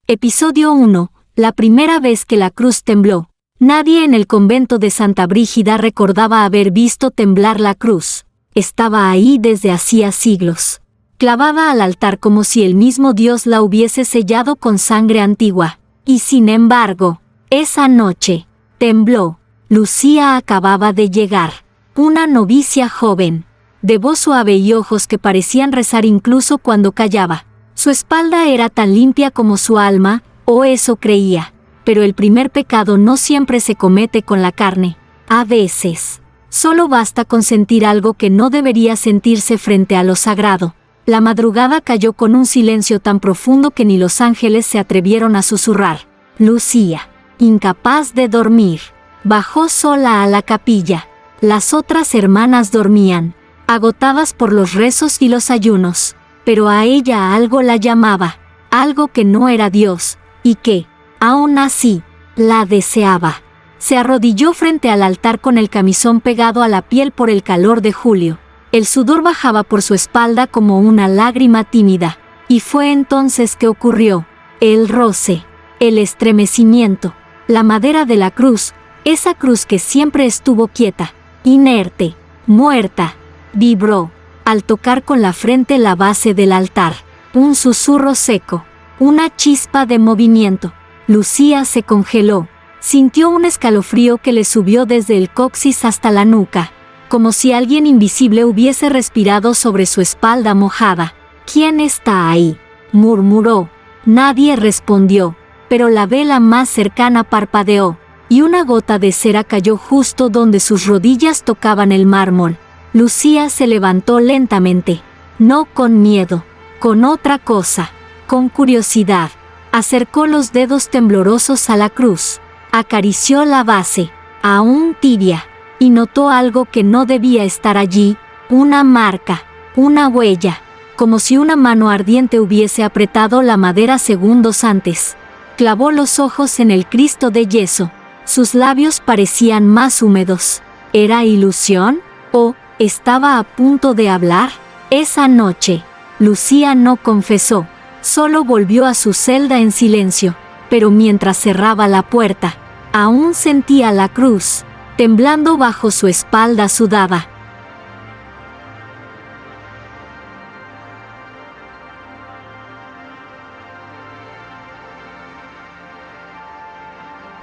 Episodio 1. La primera vez que la cruz tembló. Nadie en el convento de Santa Brígida recordaba haber visto temblar la cruz. Estaba ahí desde hacía siglos, clavada al altar como si el mismo Dios la hubiese sellado con sangre antigua. Y sin embargo, esa noche, tembló. Lucía acababa de llegar, una novicia joven, de voz suave y ojos que parecían rezar incluso cuando callaba. Su espalda era tan limpia como su alma, o eso creía. Pero el primer pecado no siempre se comete con la carne. A veces, solo basta con sentir algo que no debería sentirse frente a lo sagrado. La madrugada cayó con un silencio tan profundo que ni los ángeles se atrevieron a susurrar. Lucía, incapaz de dormir, bajó sola a la capilla. Las otras hermanas dormían, agotadas por los rezos y los ayunos. Pero a ella algo la llamaba, algo que no era Dios, y que, aún así, la deseaba. Se arrodilló frente al altar con el camisón pegado a la piel por el calor de julio. El sudor bajaba por su espalda como una lágrima tímida. Y fue entonces que ocurrió. El roce, el estremecimiento, la madera de la cruz, esa cruz que siempre estuvo quieta, inerte, muerta, vibró. Al tocar con la frente la base del altar, un susurro seco, una chispa de movimiento. Lucía se congeló, sintió un escalofrío que le subió desde el coxis hasta la nuca, como si alguien invisible hubiese respirado sobre su espalda mojada. ¿Quién está ahí?, murmuró. Nadie respondió, pero la vela más cercana parpadeó, y una gota de cera cayó justo donde sus rodillas tocaban el mármol. Lucía se levantó lentamente, no con miedo, con otra cosa, con curiosidad. Acercó los dedos temblorosos a la cruz, acarició la base, aún tibia, y notó algo que no debía estar allí, una marca, una huella, como si una mano ardiente hubiese apretado la madera segundos antes. Clavó los ojos en el Cristo de yeso, sus labios parecían más húmedos. ¿Era ilusión? ¿O estaba a punto de hablar? Esa noche, Lucía no confesó, solo volvió a su celda en silencio, pero mientras cerraba la puerta, aún sentía la cruz, temblando bajo su espalda sudada.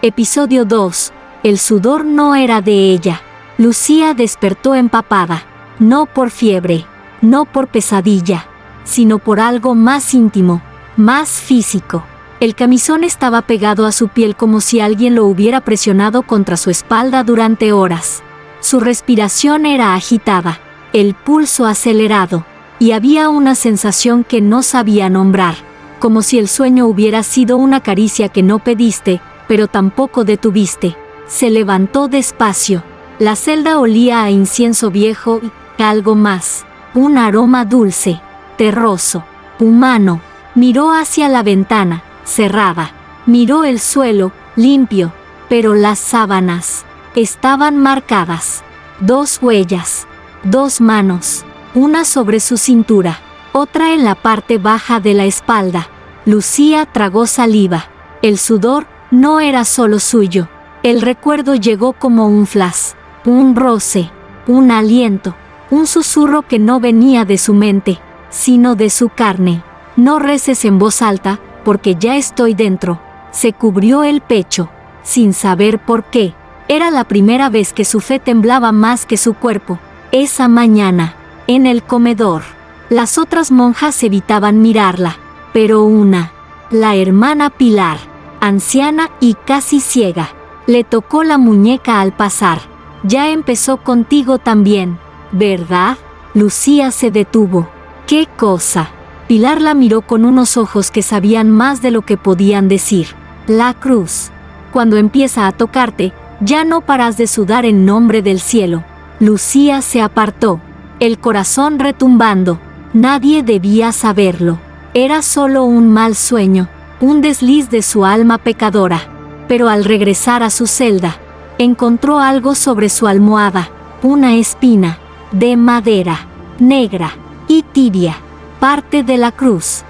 Episodio 2. El sudor no era de ella. Lucía despertó empapada, no por fiebre, no por pesadilla, sino por algo más íntimo, más físico. El camisón estaba pegado a su piel como si alguien lo hubiera presionado contra su espalda durante horas. Su respiración era agitada, el pulso acelerado, y había una sensación que no sabía nombrar, como si el sueño hubiera sido una caricia que no pediste, pero tampoco detuviste. Se levantó despacio. La celda olía a incienso viejo y algo más, un aroma dulce, terroso, humano. Miró hacia la ventana, cerrada. Miró el suelo, limpio, pero las sábanas estaban marcadas. 2 huellas, 2 manos, una sobre su cintura, otra en la parte baja de la espalda. Lucía tragó saliva. El sudor no era solo suyo. El recuerdo llegó como un flash. Un roce, un aliento, un susurro que no venía de su mente, sino de su carne. No reces en voz alta, porque ya estoy dentro. Se cubrió el pecho, sin saber por qué. Era la primera vez que su fe temblaba más que su cuerpo. Esa mañana, en el comedor, las otras monjas evitaban mirarla, pero una, la hermana Pilar, anciana y casi ciega, le tocó la muñeca al pasar. Ya empezó contigo también, ¿verdad? Lucía se detuvo. ¿Qué cosa? Pilar la miró con unos ojos que sabían más de lo que podían decir. La cruz. Cuando empieza a tocarte, ya no paras de sudar en nombre del cielo. Lucía se apartó, el corazón retumbando. Nadie debía saberlo. Era solo un mal sueño, un desliz de su alma pecadora. Pero al regresar a su celda, encontró algo sobre su almohada, una espina, de madera, negra y tibia, parte de la cruz.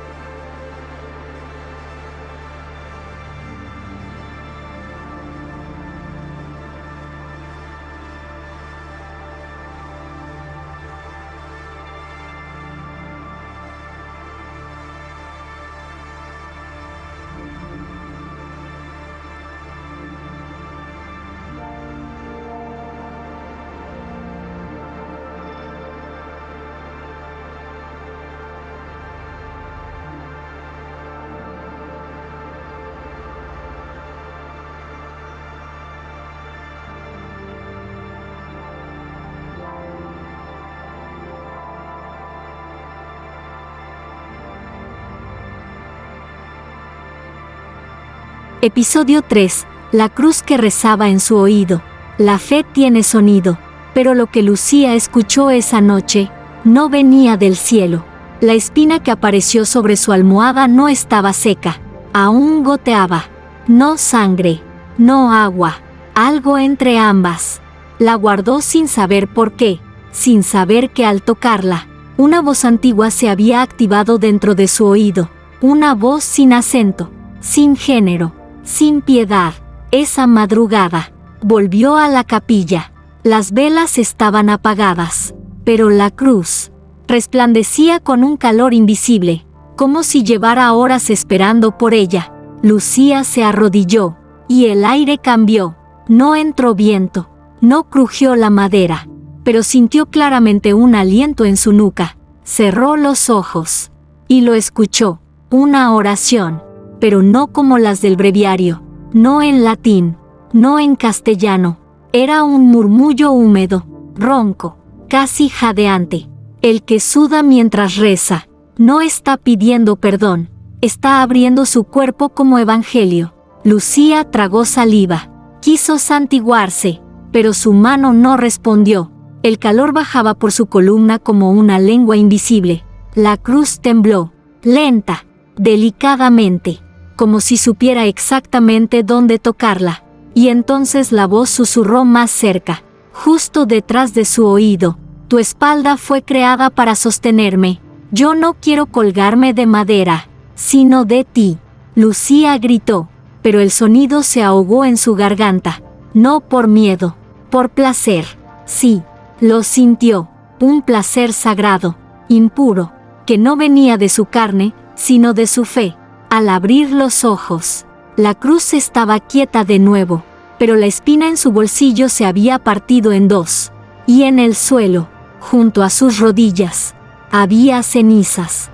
Episodio 3. La cruz que rezaba en su oído. La fe tiene sonido, pero lo que Lucía escuchó esa noche no venía del cielo. La espina que apareció sobre su almohada no estaba seca, aún goteaba. No sangre, no agua, algo entre ambas. La guardó sin saber por qué, sin saber que al tocarla, una voz antigua se había activado dentro de su oído, una voz sin acento, sin género, sin piedad. Esa madrugada, volvió a la capilla. Las velas estaban apagadas, pero la cruz resplandecía con un calor invisible, como si llevara horas esperando por ella. Lucía se arrodilló, y el aire cambió. No entró viento, no crujió la madera, pero sintió claramente un aliento en su nuca. Cerró los ojos, y lo escuchó, una oración, pero no como las del breviario, no en latín, no en castellano. Era un murmullo húmedo, ronco, casi jadeante. El que suda mientras reza, no está pidiendo perdón, está abriendo su cuerpo como evangelio. Lucía tragó saliva, quiso santiguarse, pero su mano no respondió. El calor bajaba por su columna como una lengua invisible. La cruz tembló, lenta, delicadamente, como si supiera exactamente dónde tocarla. Y entonces la voz susurró más cerca, justo detrás de su oído: tu espalda fue creada para sostenerme. Yo no quiero colgarme de madera, sino de ti. Lucía gritó, pero el sonido se ahogó en su garganta. No por miedo, por placer. Sí, lo sintió, un placer sagrado, impuro, que no venía de su carne, sino de su fe. Al abrir los ojos, la cruz estaba quieta de nuevo, pero la espina en su bolsillo se había partido en dos, y en el suelo, junto a sus rodillas, había cenizas.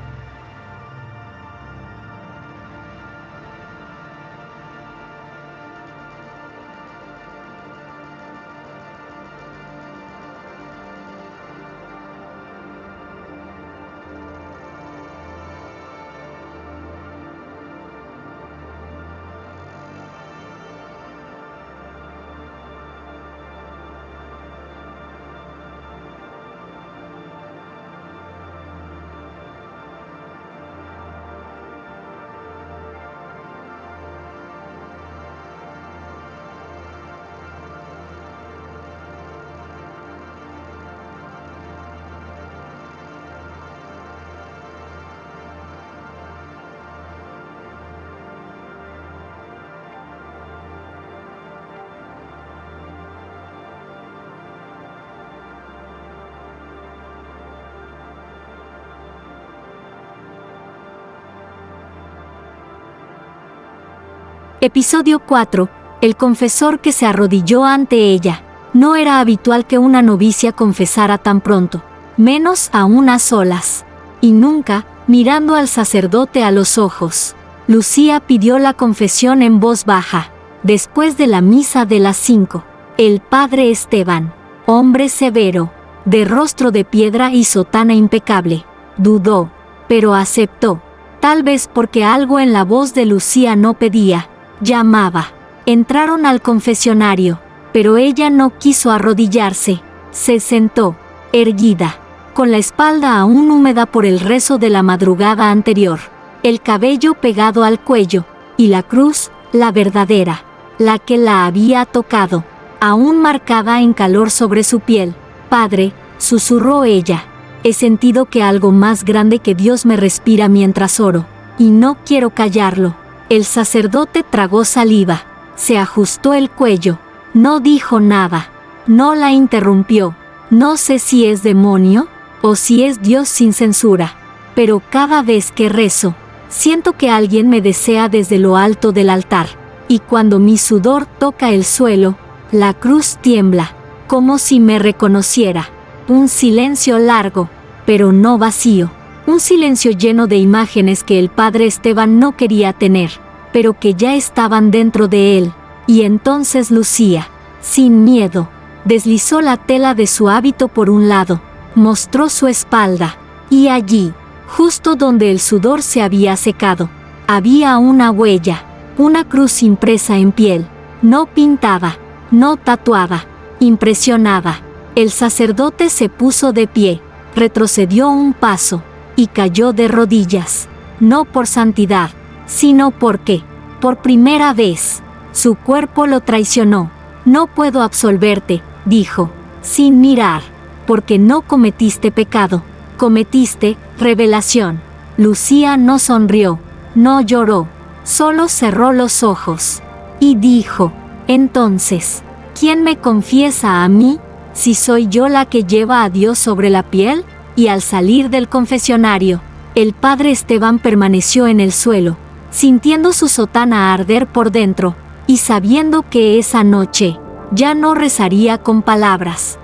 Episodio 4. El confesor que se arrodilló ante ella. No era habitual que una novicia confesara tan pronto, menos aún a solas. Y nunca, mirando al sacerdote a los ojos. Lucía pidió la confesión en voz baja. Después de la misa de las 5, el padre Esteban, hombre severo, de rostro de piedra y sotana impecable, dudó, pero aceptó. Tal vez porque algo en la voz de Lucía no pedía, llamaba. Entraron al confesionario, pero ella no quiso arrodillarse. Se sentó, erguida, con la espalda aún húmeda por el rezo de la madrugada anterior, el cabello pegado al cuello, y la cruz, la verdadera, la que la había tocado, aún marcada en calor sobre su piel. Padre, susurró ella, he sentido que algo más grande que Dios me respira mientras oro, y no quiero callarlo. El sacerdote tragó saliva, se ajustó el cuello, no dijo nada, no la interrumpió. No sé si es demonio, o si es Dios sin censura, pero cada vez que rezo, siento que alguien me desea desde lo alto del altar, y cuando mi sudor toca el suelo, la cruz tiembla, como si me reconociera. Un silencio largo, pero no vacío. Un silencio lleno de imágenes que el padre Esteban no quería tener, pero que ya estaban dentro de él. Y entonces Lucía, sin miedo, deslizó la tela de su hábito por un lado, mostró su espalda, y allí, justo donde el sudor se había secado, había una huella, una cruz impresa en piel, no pintada, no tatuada, impresionada. El sacerdote se puso de pie, retrocedió un paso, y cayó de rodillas, no por santidad, sino porque, por primera vez, su cuerpo lo traicionó. No puedo absolverte, dijo, sin mirar, porque no cometiste pecado, cometiste revelación. Lucía no sonrió, no lloró, solo cerró los ojos, y dijo, entonces, ¿quién me confiesa a mí, si soy yo la que lleva a Dios sobre la piel? Y al salir del confesionario, el padre Esteban permaneció en el suelo, sintiendo su sotana arder por dentro, y sabiendo que esa noche ya no rezaría con palabras.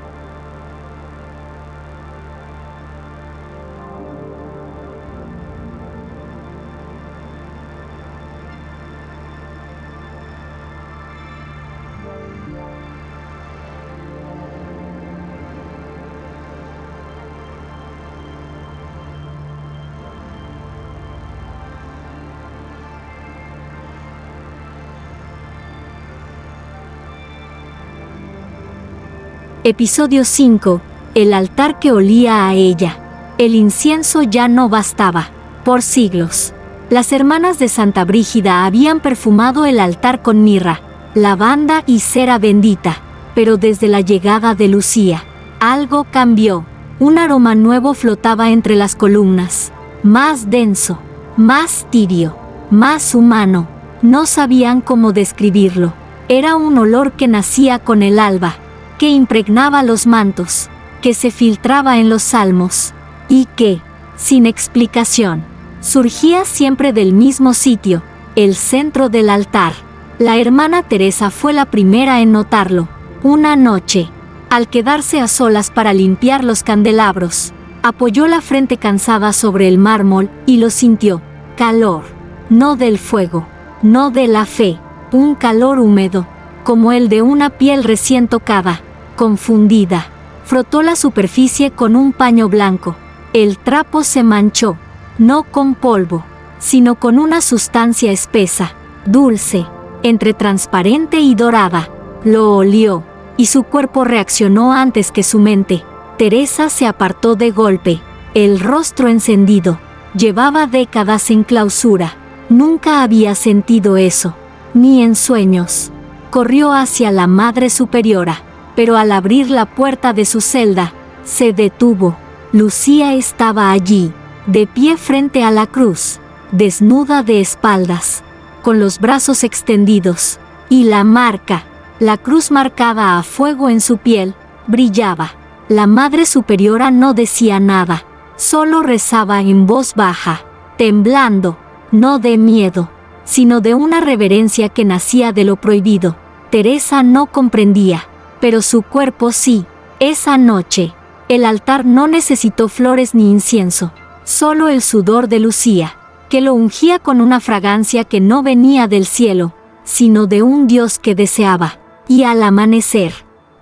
Episodio 5. El altar que olía a ella. El incienso ya no bastaba. Por siglos, las hermanas de Santa Brígida habían perfumado el altar con mirra, lavanda y cera bendita, pero desde la llegada de Lucía, algo cambió. Un aroma nuevo flotaba entre las columnas, más denso, más tibio, más humano. No sabían cómo describirlo. Era un olor que nacía con el alba, que impregnaba los mantos, que se filtraba en los salmos, y que, sin explicación, surgía siempre del mismo sitio, el centro del altar. La hermana Teresa fue la primera en notarlo. Una noche, al quedarse a solas para limpiar los candelabros, apoyó la frente cansada sobre el mármol y lo sintió. Calor, no del fuego, no de la fe, un calor húmedo, como el de una piel recién tocada. Confundida, frotó la superficie con un paño blanco. El trapo se manchó, no con polvo, sino con una sustancia espesa, dulce, entre transparente y dorada. Lo olió, y su cuerpo reaccionó antes que su mente. Teresa se apartó de golpe, el rostro encendido. Llevaba décadas en clausura. Nunca había sentido eso, ni en sueños. Corrió hacia la Madre Superiora, pero al abrir la puerta de su celda, se detuvo. Lucía estaba allí, de pie frente a la cruz, desnuda de espaldas, con los brazos extendidos, y la marca, la cruz marcada a fuego en su piel, brillaba. La Madre Superiora no decía nada, solo rezaba en voz baja, temblando, no de miedo, sino de una reverencia que nacía de lo prohibido. Teresa no comprendía, pero su cuerpo sí. Esa noche, el altar no necesitó flores ni incienso, solo el sudor de Lucía, que lo ungía con una fragancia que no venía del cielo, sino de un Dios que deseaba. Y al amanecer,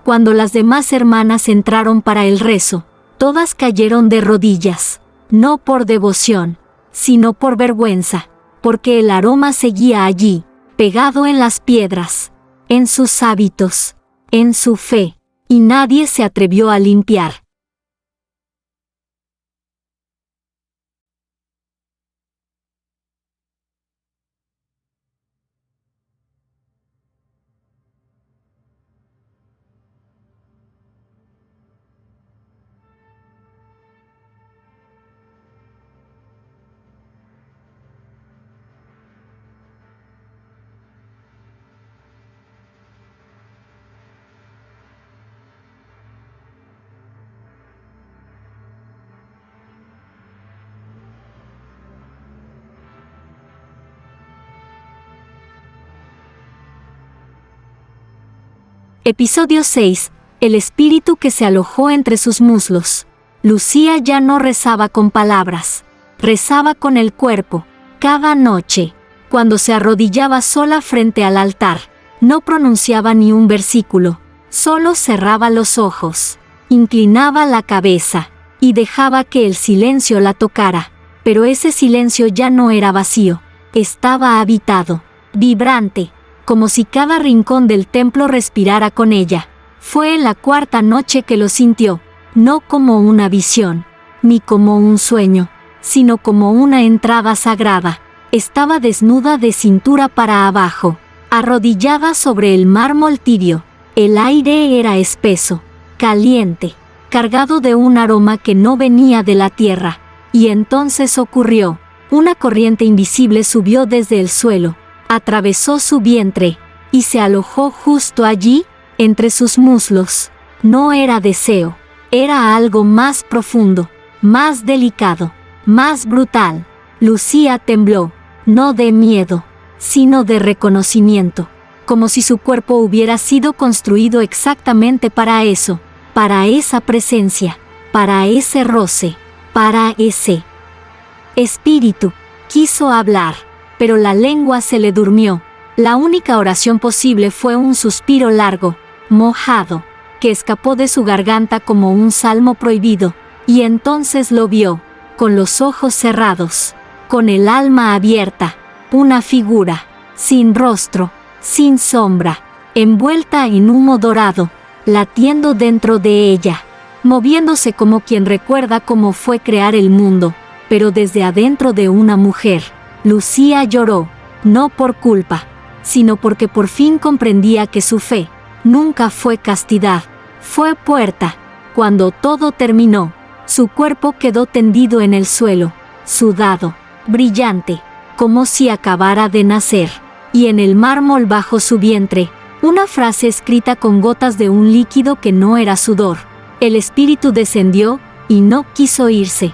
cuando las demás hermanas entraron para el rezo, todas cayeron de rodillas, no por devoción, sino por vergüenza, porque el aroma seguía allí, pegado en las piedras, en sus hábitos, en su fe, y nadie se atrevió a limpiar. Episodio 6. El espíritu que se alojó entre sus muslos. Lucía ya no rezaba con palabras, rezaba con el cuerpo. Cada noche, cuando se arrodillaba sola frente al altar, no pronunciaba ni un versículo, solo cerraba los ojos, inclinaba la cabeza, y dejaba que el silencio la tocara. Pero ese silencio ya no era vacío, estaba habitado. vibrante, como si cada rincón del templo respirara con ella. Fue en la cuarta noche que lo sintió, no como una visión, ni como un sueño, sino como una entrada sagrada. Estaba desnuda de cintura para abajo, arrodillada sobre el mármol tibio. El aire era espeso, caliente, cargado de un aroma que no venía de la tierra. Y entonces ocurrió. Una corriente invisible subió desde el suelo, atravesó su vientre, y se alojó justo allí, entre sus muslos. No era deseo, era algo más profundo, más delicado, más brutal. Lucía tembló, no de miedo, sino de reconocimiento, como si su cuerpo hubiera sido construido exactamente para eso, para esa presencia, para ese roce, para ese espíritu. Quiso hablar, pero la lengua se le durmió. La única oración posible fue un suspiro largo, mojado, que escapó de su garganta como un salmo prohibido, y entonces lo vio, con los ojos cerrados, con el alma abierta, una figura, sin rostro, sin sombra, envuelta en humo dorado, latiendo dentro de ella, moviéndose como quien recuerda cómo fue crear el mundo, pero desde adentro de una mujer. Lucía lloró, no por culpa, sino porque por fin comprendía que su fe nunca fue castidad, fue puerta. Cuando todo terminó, su cuerpo quedó tendido en el suelo, sudado, brillante, como si acabara de nacer, y en el mármol bajo su vientre, una frase escrita con gotas de un líquido que no era sudor. El espíritu descendió y no quiso irse.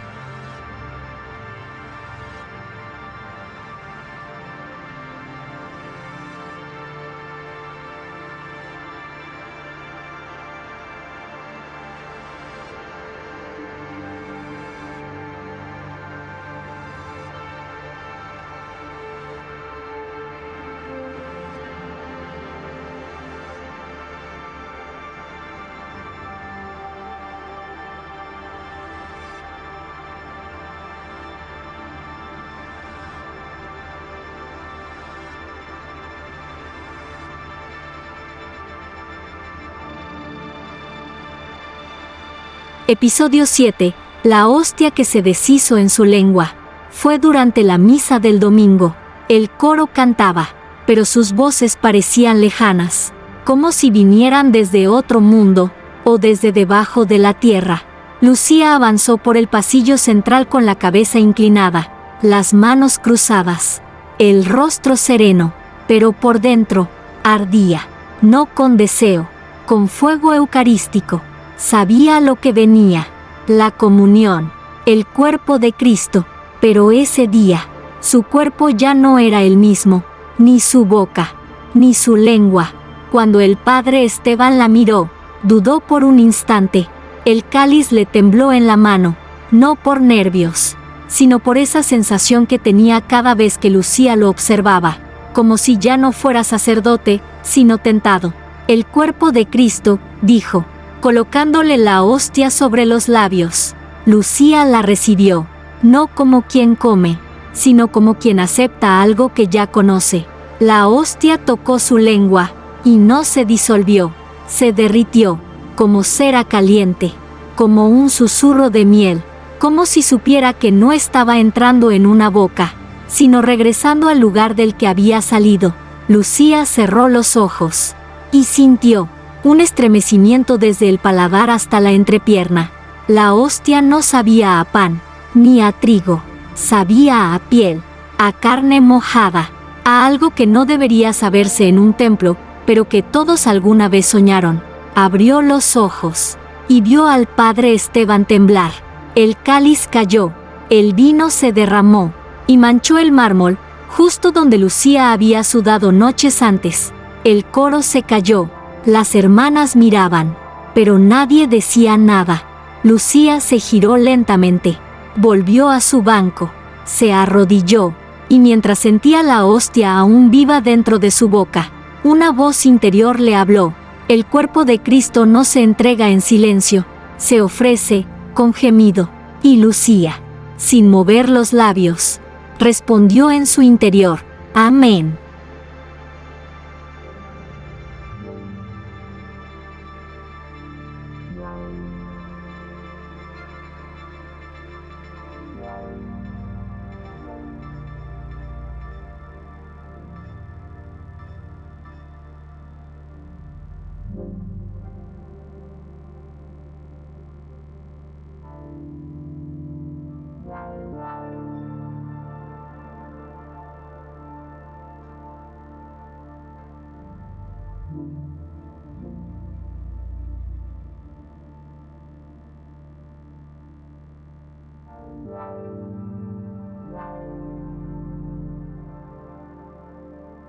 Episodio 7. La hostia que se deshizo en su lengua. Fue durante la misa del domingo. El coro cantaba, pero sus voces parecían lejanas, como si vinieran desde otro mundo, o desde debajo de la tierra. Lucía avanzó por el pasillo central con la cabeza inclinada, las manos cruzadas, el rostro sereno, pero por dentro, ardía, no con deseo, con fuego eucarístico. Sabía lo que venía, la comunión, el cuerpo de Cristo, pero ese día, su cuerpo ya no era el mismo, ni su boca, ni su lengua. Cuando el padre Esteban la miró, dudó por un instante. El cáliz le tembló en la mano, no por nervios, sino por esa sensación que tenía cada vez que Lucía lo observaba, como si ya no fuera sacerdote, sino tentado. El cuerpo de Cristo, dijo, colocándole la hostia sobre los labios. Lucía la recibió, no como quien come, sino como quien acepta algo que ya conoce. La hostia tocó su lengua, y no se disolvió, se derritió, como cera caliente, como un susurro de miel, como si supiera que no estaba entrando en una boca, sino regresando al lugar del que había salido. Lucía cerró los ojos, y sintió un estremecimiento desde el paladar hasta la entrepierna. La hostia no sabía a pan, ni a trigo, sabía a piel, a carne mojada, a algo que no debería saberse en un templo, pero que todos alguna vez soñaron. Abrió los ojos, y vio al padre Esteban temblar. El cáliz cayó, el vino se derramó, y manchó el mármol, justo donde Lucía había sudado noches antes. El coro se cayó. Las hermanas miraban, pero nadie decía nada. Lucía se giró lentamente, volvió a su banco, se arrodilló, y mientras sentía la hostia aún viva dentro de su boca, una voz interior le habló. El cuerpo de Cristo no se entrega en silencio, se ofrece, con gemido. Y Lucía, sin mover los labios, respondió en su interior, amén.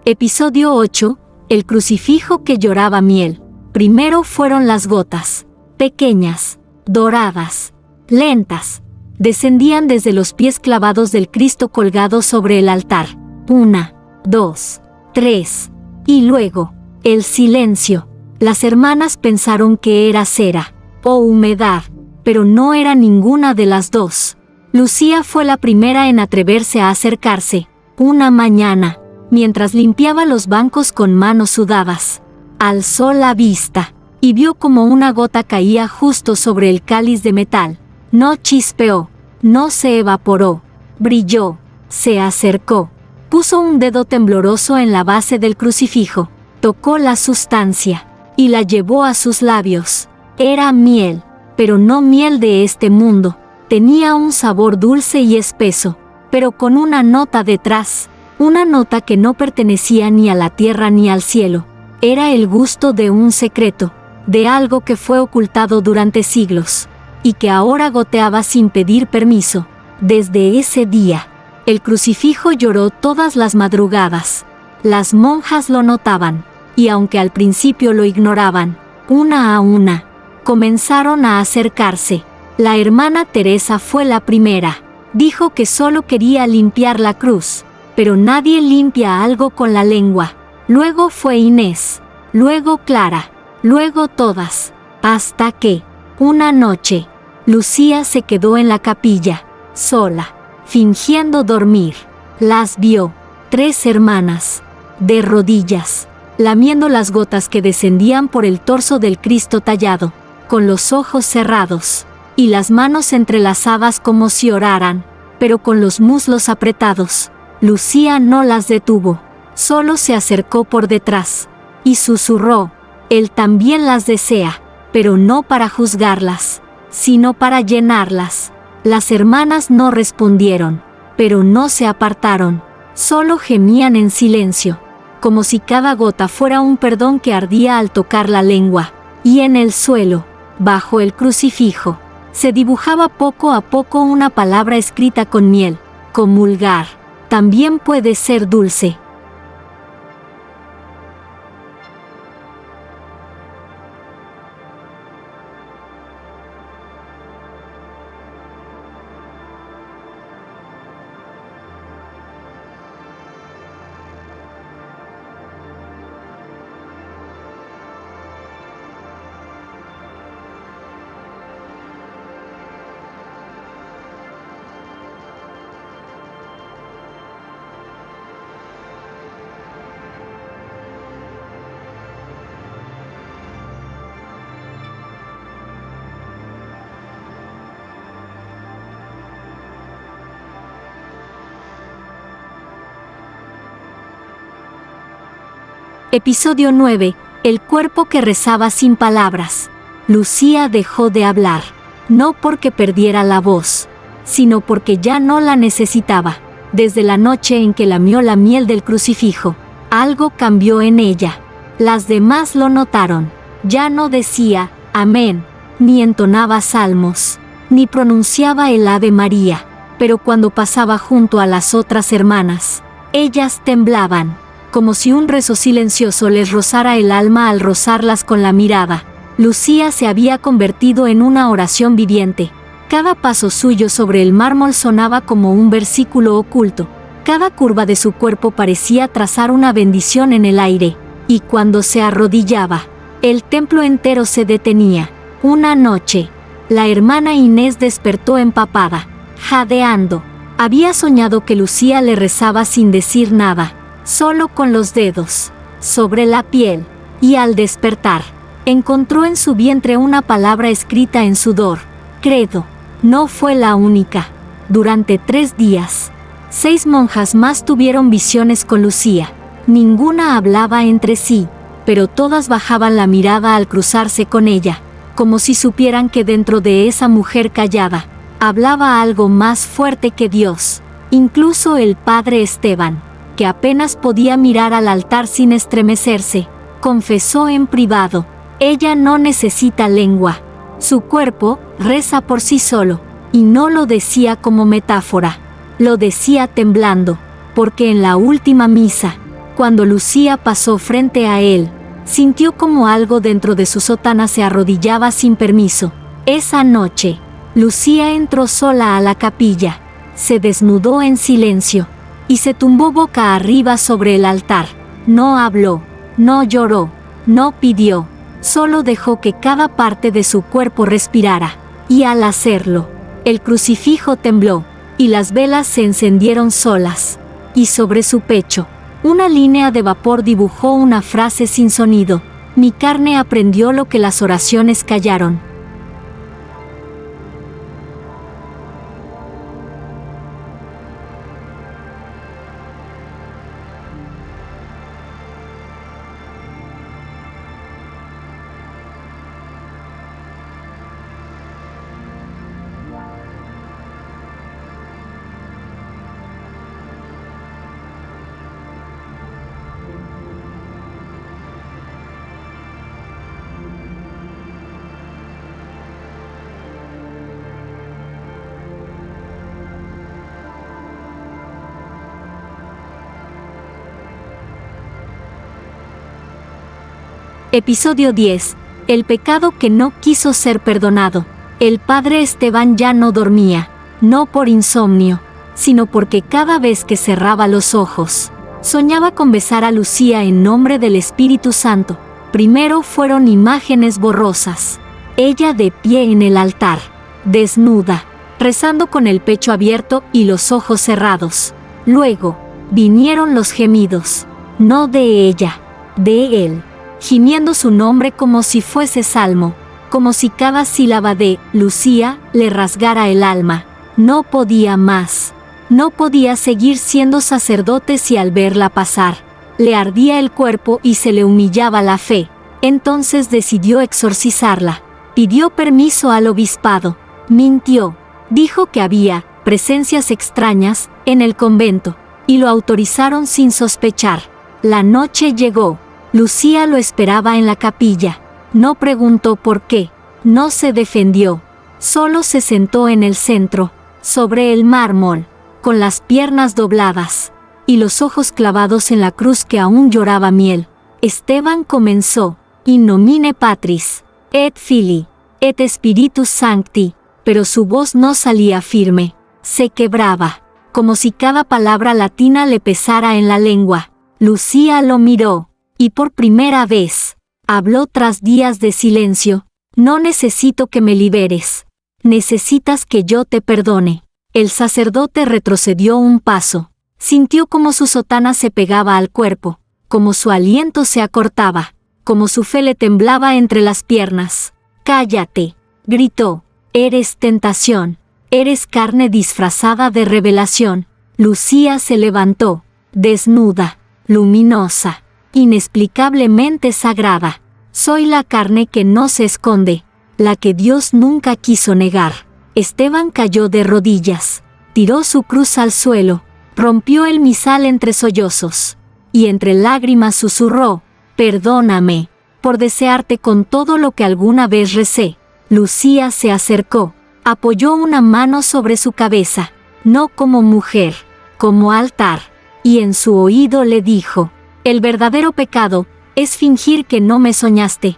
Episodio 8. El crucifijo que lloraba miel. Primero fueron las gotas, pequeñas, doradas, lentas. Descendían desde los pies clavados del Cristo colgado sobre el altar. 1, 2, 3. Y luego, el silencio. Las hermanas pensaron que era cera o humedad, pero no era ninguna de las dos. Lucía fue la primera en atreverse a acercarse, una mañana, mientras limpiaba los bancos con manos sudadas. Alzó la vista y vio como una gota caía justo sobre el cáliz de metal. No chispeó, no se evaporó, brilló, se acercó, puso un dedo tembloroso en la base del crucifijo, tocó la sustancia y la llevó a sus labios. Era miel, pero no miel de este mundo. Tenía un sabor dulce y espeso, pero con una nota detrás, una nota que no pertenecía ni a la tierra ni al cielo. Era el gusto de un secreto, de algo que fue ocultado durante siglos, y que ahora goteaba sin pedir permiso. Desde ese día, el crucifijo lloró todas las madrugadas. Las monjas lo notaban, y aunque al principio lo ignoraban, una a una, comenzaron a acercarse. La hermana Teresa fue la primera. Dijo que solo quería limpiar la cruz, pero nadie limpia algo con la lengua. Luego fue Inés, luego Clara, luego todas, hasta que, una noche, Lucía se quedó en la capilla, sola, fingiendo dormir. Las vio, 3 hermanas, de rodillas, lamiendo las gotas que descendían por el torso del Cristo tallado, con los ojos cerrados, y las manos entrelazadas como si oraran, pero con los muslos apretados. Lucía no las detuvo, solo se acercó por detrás, y susurró: Él también las desea, pero no para juzgarlas, sino para llenarlas. Las hermanas no respondieron, pero no se apartaron, solo gemían en silencio, como si cada gota fuera un perdón que ardía al tocar la lengua. Y en el suelo, bajo el crucifijo, se dibujaba poco a poco una palabra escrita con miel: comulgar. También puede ser dulce. Episodio 9. El cuerpo que rezaba sin palabras. Lucía dejó de hablar, no porque perdiera la voz, sino porque ya no la necesitaba. Desde la noche en que lamió la miel del crucifijo, algo cambió en ella. Las demás lo notaron. Ya no decía amén, ni entonaba salmos, ni pronunciaba el Ave María, pero cuando pasaba junto a las otras hermanas, ellas temblaban, como si un rezo silencioso les rozara el alma al rozarlas con la mirada. Lucía se había convertido en una oración viviente. Cada paso suyo sobre el mármol sonaba como un versículo oculto. Cada curva de su cuerpo parecía trazar una bendición en el aire. Y cuando se arrodillaba, el templo entero se detenía. Una noche, la hermana Inés despertó empapada, jadeando. Había soñado que Lucía le rezaba sin decir nada, solo con los dedos, sobre la piel, y al despertar, encontró en su vientre una palabra escrita en sudor: credo. No fue la única. Durante 3 días, 6 monjas más tuvieron visiones con Lucía. Ninguna hablaba entre sí, pero todas bajaban la mirada al cruzarse con ella, como si supieran que dentro de esa mujer callada, hablaba algo más fuerte que Dios. Incluso el padre Esteban, que apenas podía mirar al altar sin estremecerse, confesó en privado: ella no necesita lengua. Su cuerpo reza por sí solo, y no lo decía como metáfora, lo decía temblando, porque en la última misa, Cuando Lucía pasó frente a él, sintió como algo dentro de su sotana se arrodillaba sin permiso. Esa noche, Lucía entró sola a la capilla, se desnudó en silencio y se tumbó boca arriba sobre el altar. No habló, no lloró, no pidió, solo dejó que cada parte de su cuerpo respirara. Y al hacerlo, el crucifijo tembló y las velas se encendieron solas. Y sobre su pecho, una línea de vapor dibujó una frase sin sonido: mi carne aprendió lo que las oraciones callaron. Episodio 10. El pecado que no quiso ser perdonado. El padre Esteban ya no dormía, no por insomnio, sino porque cada vez que cerraba los ojos, soñaba con besar a Lucía en nombre del Espíritu Santo. Primero fueron imágenes borrosas. Ella de pie en el altar, desnuda, rezando con el pecho abierto y los ojos cerrados. Luego, vinieron los gemidos, no de ella, de él, gimiendo su nombre como si fuese salmo, como si cada sílaba de Lucía le rasgara el alma. No podía más. No podía seguir siendo sacerdote si al verla pasar, le ardía el cuerpo y se le humillaba la fe. Entonces decidió exorcizarla. Pidió permiso al obispado. Mintió. Dijo que había presencias extrañas en el convento, y lo autorizaron sin sospechar. La noche llegó. Lucía lo esperaba en la capilla. No preguntó por qué, no se defendió, solo se sentó en el centro, sobre el mármol, con las piernas dobladas, y los ojos clavados en la cruz que aún lloraba miel. Esteban comenzó: In nomine Patris, et Filii, et Spiritus Sancti, pero su voz no salía firme, se quebraba, como si cada palabra latina le pesara en la lengua. Lucía lo miró. Y por primera vez, habló tras días de silencio: no necesito que me liberes. Necesitas que yo te perdone. El sacerdote retrocedió un paso. Sintió como su sotana se pegaba al cuerpo, como su aliento se acortaba, como su fe le temblaba entre las piernas. Cállate, gritó. Eres tentación. Eres carne disfrazada de revelación. Lucía se levantó, desnuda, luminosa, inexplicablemente sagrada. Soy la carne que no se esconde, la que Dios nunca quiso negar. Esteban cayó de rodillas, tiró su cruz al suelo, rompió el misal entre sollozos, y entre lágrimas susurró: perdóname, por desearte con todo lo que alguna vez recé. Lucía se acercó, apoyó una mano sobre su cabeza, no como mujer, como altar, y en su oído le dijo: el verdadero pecado es fingir que no me soñaste.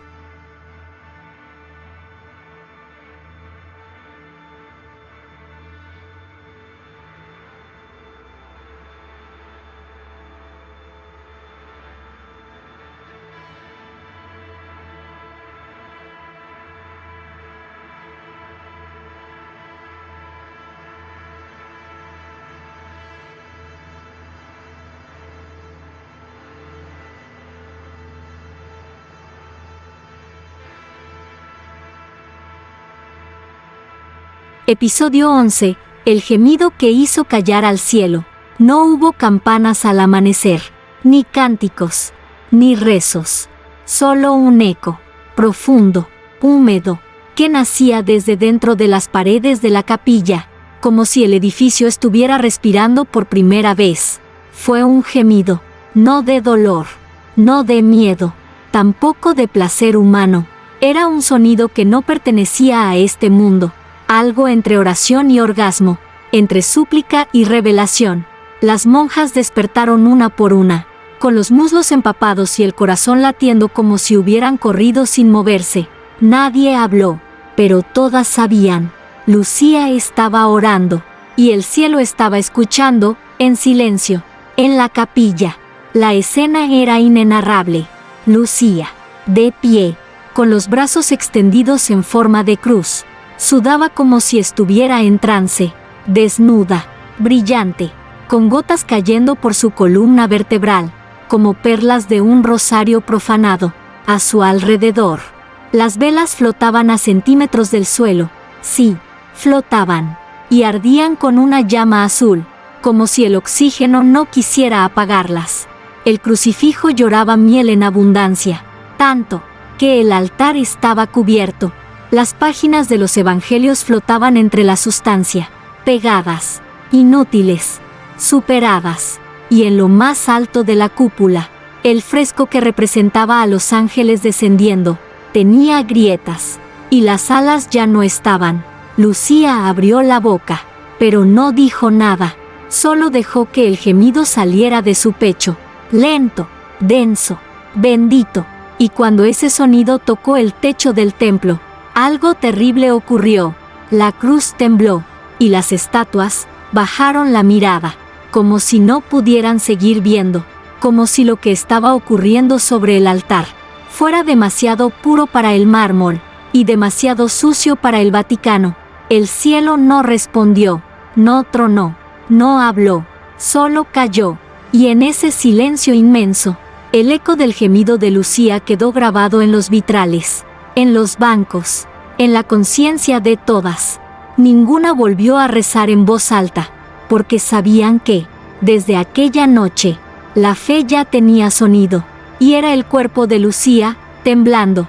Episodio 11. El gemido que hizo callar al cielo. No hubo campanas al amanecer, ni cánticos, ni rezos. Solo un eco, profundo, húmedo, que nacía desde dentro de las paredes de la capilla, como si el edificio estuviera respirando por primera vez. Fue un gemido, no de dolor, no de miedo, tampoco de placer humano. Era un sonido que no pertenecía a este mundo. Algo entre oración y orgasmo, entre súplica y revelación. Las monjas despertaron una por una, con los muslos empapados y el corazón latiendo como si hubieran corrido sin moverse. Nadie habló, pero todas sabían. Lucía estaba orando, y el cielo estaba escuchando, en silencio. En la capilla, la escena era inenarrable. Lucía, de pie, con los brazos extendidos en forma de cruz, sudaba como si estuviera en trance, desnuda, brillante, con gotas cayendo por su columna vertebral, como perlas de un rosario profanado. A su alrededor, las velas flotaban a centímetros del suelo. Sí, flotaban, y ardían con una llama azul, como si el oxígeno no quisiera apagarlas. El crucifijo lloraba miel en abundancia, tanto, que el altar estaba cubierto. Las páginas de los evangelios flotaban entre la sustancia, pegadas, inútiles, superadas, y en lo más alto de la cúpula, el fresco que representaba a los ángeles descendiendo, tenía grietas, y las alas ya no estaban. Lucía abrió la boca, pero no dijo nada, solo dejó que el gemido saliera de su pecho, lento, denso, bendito, y cuando ese sonido tocó el techo del templo, algo terrible ocurrió. La cruz tembló, y las estatuas bajaron la mirada, como si no pudieran seguir viendo, como si lo que estaba ocurriendo sobre el altar fuera demasiado puro para el mármol, y demasiado sucio para el Vaticano. El cielo no respondió, no tronó, no habló, solo cayó, y en ese silencio inmenso, el eco del gemido de Lucía quedó grabado en los vitrales, en los bancos, en la conciencia de todas. Ninguna volvió a rezar en voz alta, porque sabían que, desde aquella noche, la fe ya tenía sonido, y era el cuerpo de Lucía, temblando.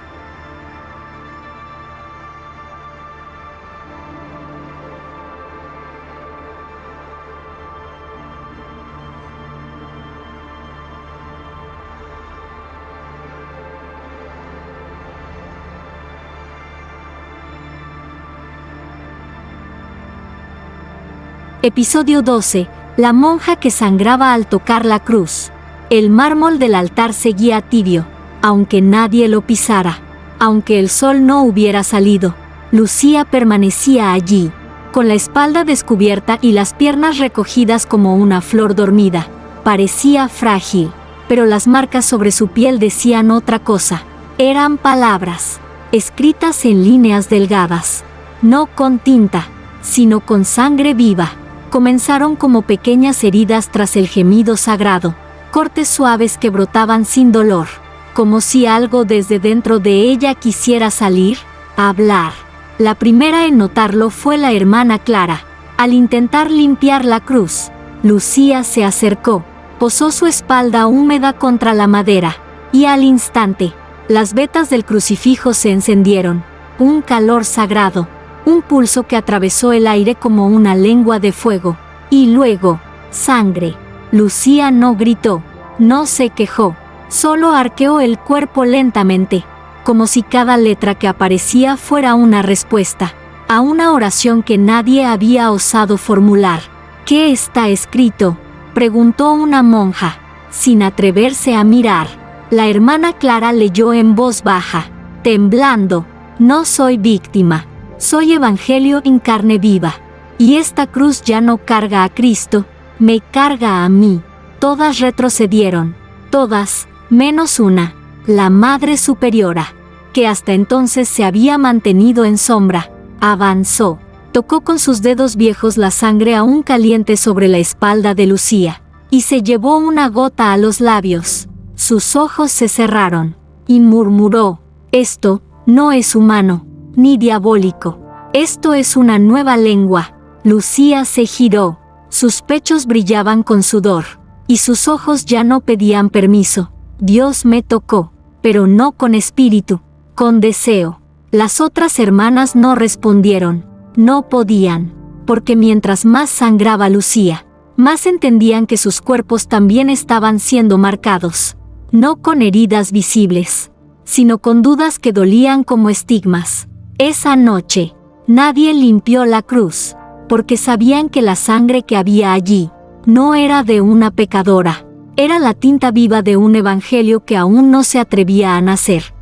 Episodio 12. La monja que sangraba al tocar la cruz. El mármol del altar seguía tibio, aunque nadie lo pisara, aunque el sol no hubiera salido. Lucía permanecía allí, con la espalda descubierta y las piernas recogidas como una flor dormida. Parecía frágil, pero las marcas sobre su piel decían otra cosa. Eran palabras, escritas en líneas delgadas, no con tinta, sino con sangre viva. Comenzaron como pequeñas heridas tras el gemido sagrado, cortes suaves que brotaban sin dolor, como si algo desde dentro de ella quisiera salir, a hablar. La primera en notarlo fue la hermana Clara. Al intentar limpiar la cruz, Lucía se acercó, posó su espalda húmeda contra la madera, y al instante, las vetas del crucifijo se encendieron. Un calor sagrado, un pulso que atravesó el aire como una lengua de fuego, y luego, sangre. Lucía no gritó, no se quejó, solo arqueó el cuerpo lentamente, como si cada letra que aparecía fuera una respuesta a una oración que nadie había osado formular. ¿Qué está escrito?, preguntó una monja, sin atreverse a mirar. La hermana Clara leyó en voz baja, temblando: no soy víctima. Soy evangelio en carne viva, y esta cruz ya no carga a Cristo, me carga a mí. Todas retrocedieron, todas, menos una, la Madre Superiora, que hasta entonces se había mantenido en sombra. Avanzó, tocó con sus dedos viejos la sangre aún caliente sobre la espalda de Lucía, y se llevó una gota a los labios. Sus ojos se cerraron, y murmuró: esto no es humano, ni diabólico. Esto es una nueva lengua. Lucía se giró, sus pechos brillaban con sudor, y sus ojos ya no pedían permiso. Dios me tocó, pero no con espíritu, con deseo. Las otras hermanas no respondieron, no podían, porque mientras más sangraba Lucía, más entendían que sus cuerpos también estaban siendo marcados, no con heridas visibles, sino con dudas que dolían como estigmas. Esa noche, nadie limpió la cruz, porque sabían que la sangre que había allí no era de una pecadora, Era la tinta viva de un evangelio que aún no se atrevía a nacer.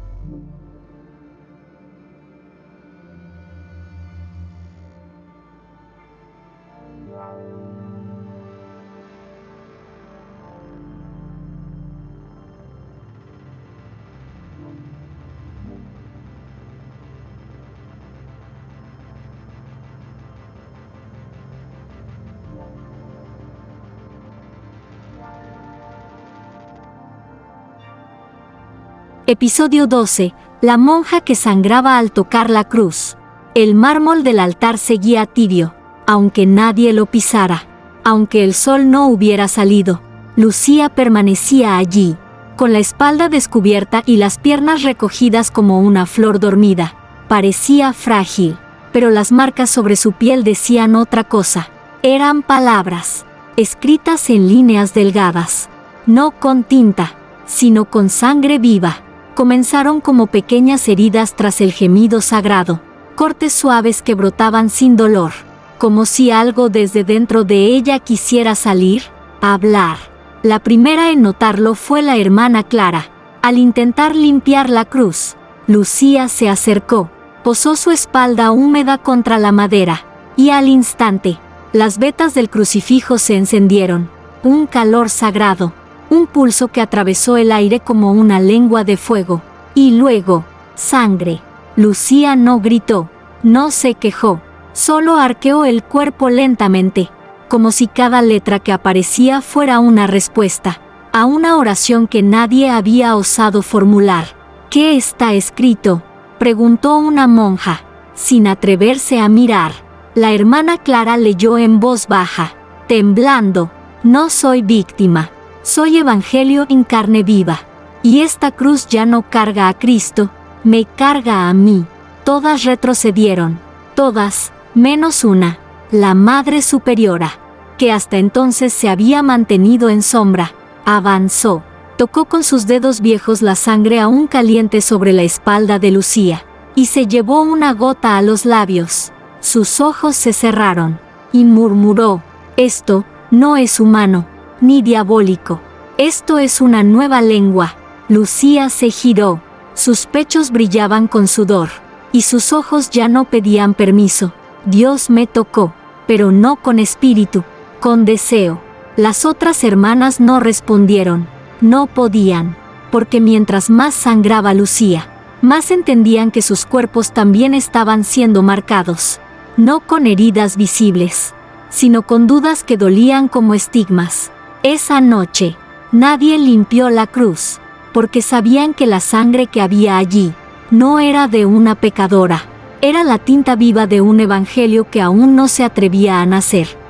Episodio 12. La monja que sangraba al tocar la cruz. El mármol del altar seguía tibio, aunque nadie lo pisara. Aunque el sol no hubiera salido, Lucía permanecía allí, con la espalda descubierta y las piernas recogidas como una flor dormida. Parecía frágil, pero las marcas sobre su piel decían otra cosa. Eran palabras, escritas en líneas delgadas, no con tinta, sino con sangre viva. Comenzaron como pequeñas heridas tras el gemido sagrado, cortes suaves que brotaban sin dolor, como si algo desde dentro de ella quisiera salir, a hablar. La primera en notarlo fue la hermana Clara. Al intentar limpiar la cruz, Lucía se acercó, posó su espalda húmeda contra la madera, y al instante, las vetas del crucifijo se encendieron, un calor sagrado. Un pulso que atravesó el aire como una lengua de fuego. Y luego, sangre. Lucía no gritó, no se quejó, solo arqueó el cuerpo lentamente, como si cada letra que aparecía fuera una respuesta a una oración que nadie había osado formular. ¿Qué está escrito?, preguntó una monja, sin atreverse a mirar. La hermana Clara leyó en voz baja, temblando: no soy víctima. Soy evangelio en carne viva. Y esta cruz ya no carga a Cristo, me carga a mí. Todas retrocedieron, todas, menos una, la Madre Superiora, que hasta entonces se había mantenido en sombra. Avanzó, tocó con sus dedos viejos la sangre aún caliente sobre la espalda de Lucía, y se llevó una gota a los labios. Sus ojos se cerraron, y murmuró: esto no es humano, ni diabólico. Esto es una nueva lengua. Lucía se giró. Sus pechos brillaban con sudor, y sus ojos ya no pedían permiso. Dios me tocó, pero no con espíritu, con deseo. Las otras hermanas no respondieron. No podían, porque mientras más sangraba Lucía, más entendían que sus cuerpos también estaban siendo marcados. No con heridas visibles, sino con dudas que dolían como estigmas. Esa noche, nadie limpió la cruz, porque sabían que la sangre que había allí no era de una pecadora, era la tinta viva de un evangelio que aún no se atrevía a nacer.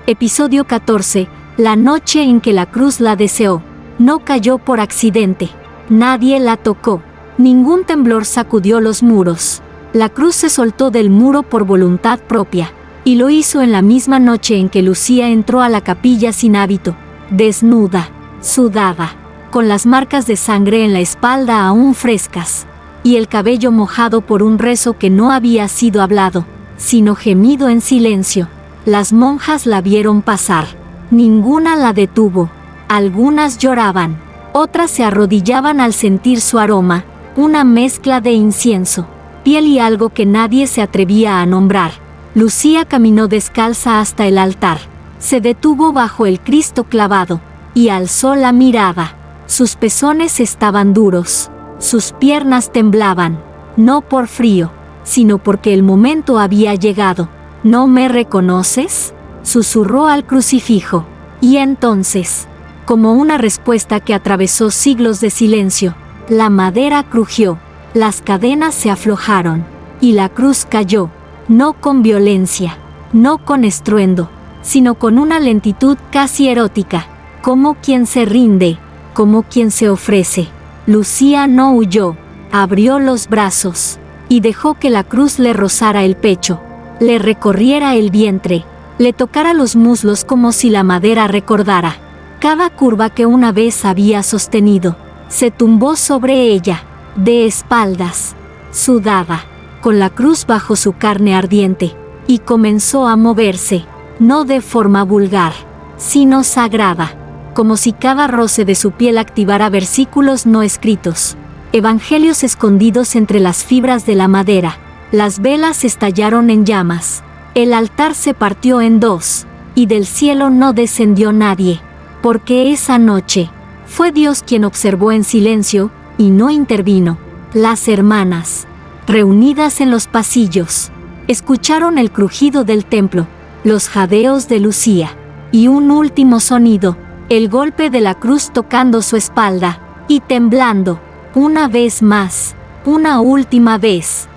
Episodio 14. La noche en que la cruz la deseó. No cayó por accidente. Nadie la tocó. Ningún temblor sacudió los muros. La cruz se soltó del muro por voluntad propia, y lo hizo en la misma noche en que Lucía entró a la capilla sin hábito, desnuda, sudada, con las marcas de sangre en la espalda aún frescas, y el cabello mojado por un rezo que no había sido hablado, sino gemido en silencio. Las monjas la vieron pasar. Ninguna la detuvo. Algunas lloraban. Otras se arrodillaban al sentir su aroma, una mezcla de incienso, piel y algo que nadie se atrevía a nombrar. Lucía caminó descalza hasta el altar. Se detuvo bajo el Cristo clavado, y alzó la mirada. Sus pezones estaban duros. Sus piernas temblaban, no por frío, sino porque el momento había llegado. ¿No me reconoces?, susurró al crucifijo. Y entonces, como una respuesta que atravesó siglos de silencio, la madera crujió, las cadenas se aflojaron, y la cruz cayó, no con violencia, no con estruendo, sino con una lentitud casi erótica, como quien se rinde, como quien se ofrece. Lucía no huyó, abrió los brazos, y dejó que la cruz le rozara el pecho, le recorriera el vientre, le tocara los muslos como si la madera recordara cada curva que una vez había sostenido. Se tumbó sobre ella, de espaldas, sudada, con la cruz bajo su carne ardiente, y comenzó a moverse, no de forma vulgar, sino sagrada, como si cada roce de su piel activara versículos no escritos, evangelios escondidos entre las fibras de la madera. Las velas estallaron en llamas, el altar se partió en dos, y del cielo no descendió nadie, porque esa noche fue Dios quien observó en silencio, y no intervino. Las hermanas, reunidas en los pasillos, escucharon el crujido del templo, los jadeos de Lucía, y un último sonido, el golpe de la cruz tocando su espalda, y temblando, una vez más, una última vez.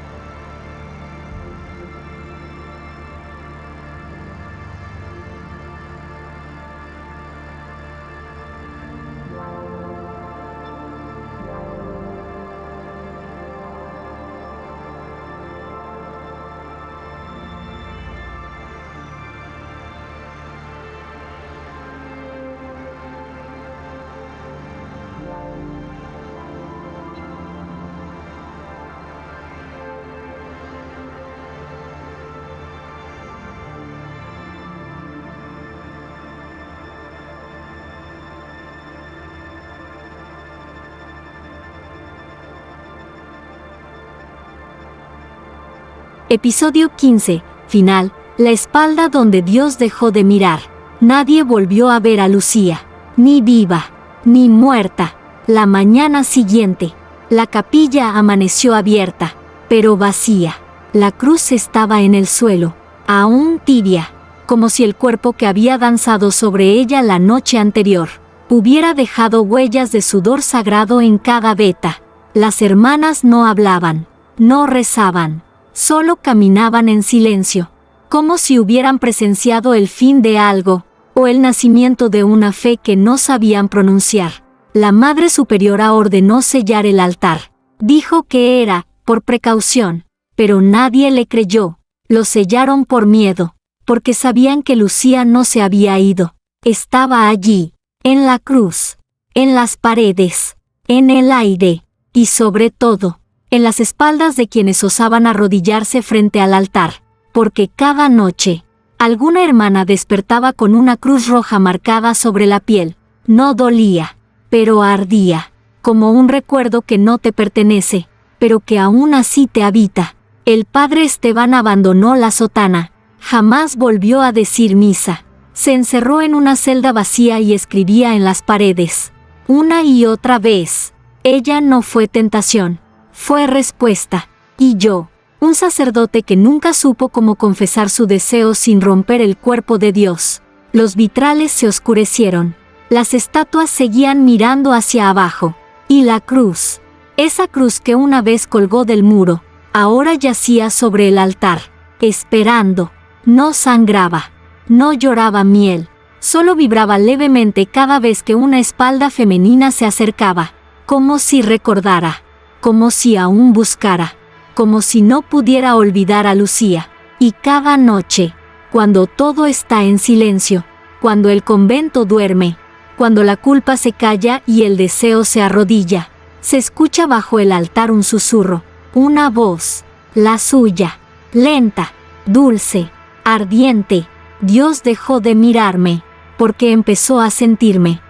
Episodio 15. Final. La espalda donde Dios dejó de mirar. Nadie volvió a ver a Lucía, ni viva, ni muerta. La mañana siguiente, la capilla amaneció abierta, pero vacía. La cruz estaba en el suelo, aún tibia, como si el cuerpo que había danzado sobre ella la noche anterior hubiera dejado huellas de sudor sagrado en cada veta. Las hermanas no hablaban, no rezaban. Solo caminaban en silencio, como si hubieran presenciado el fin de algo, o el nacimiento de una fe que no sabían pronunciar. La Madre Superiora ordenó sellar el altar. Dijo que era, por precaución, pero nadie le creyó. Lo sellaron por miedo, porque sabían que Lucía no se había ido. Estaba allí, en la cruz, en las paredes, en el aire, y sobre todo, en las espaldas de quienes osaban arrodillarse frente al altar, porque cada noche, alguna hermana despertaba con una cruz roja marcada sobre la piel. No dolía, pero ardía, como un recuerdo que no te pertenece, pero que aún así te habita. El padre Esteban abandonó la sotana, jamás volvió a decir misa. Se encerró en una celda vacía y escribía en las paredes, una y otra vez. Ella no fue tentación. Fue respuesta. Y yo, un sacerdote que nunca supo cómo confesar su deseo sin romper el cuerpo de Dios. Los vitrales se oscurecieron. Las estatuas seguían mirando hacia abajo. Y la cruz, esa cruz que una vez colgó del muro, ahora yacía sobre el altar, esperando. No sangraba, no lloraba miel, solo vibraba levemente cada vez que una espalda femenina se acercaba, como si recordara. Como si aún buscara, como si no pudiera olvidar a Lucía. Y cada noche, cuando todo está en silencio, cuando el convento duerme, cuando la culpa se calla y el deseo se arrodilla, se escucha bajo el altar un susurro, una voz, la suya, lenta, dulce, ardiente. Dios dejó de mirarme, porque empezó a sentirme.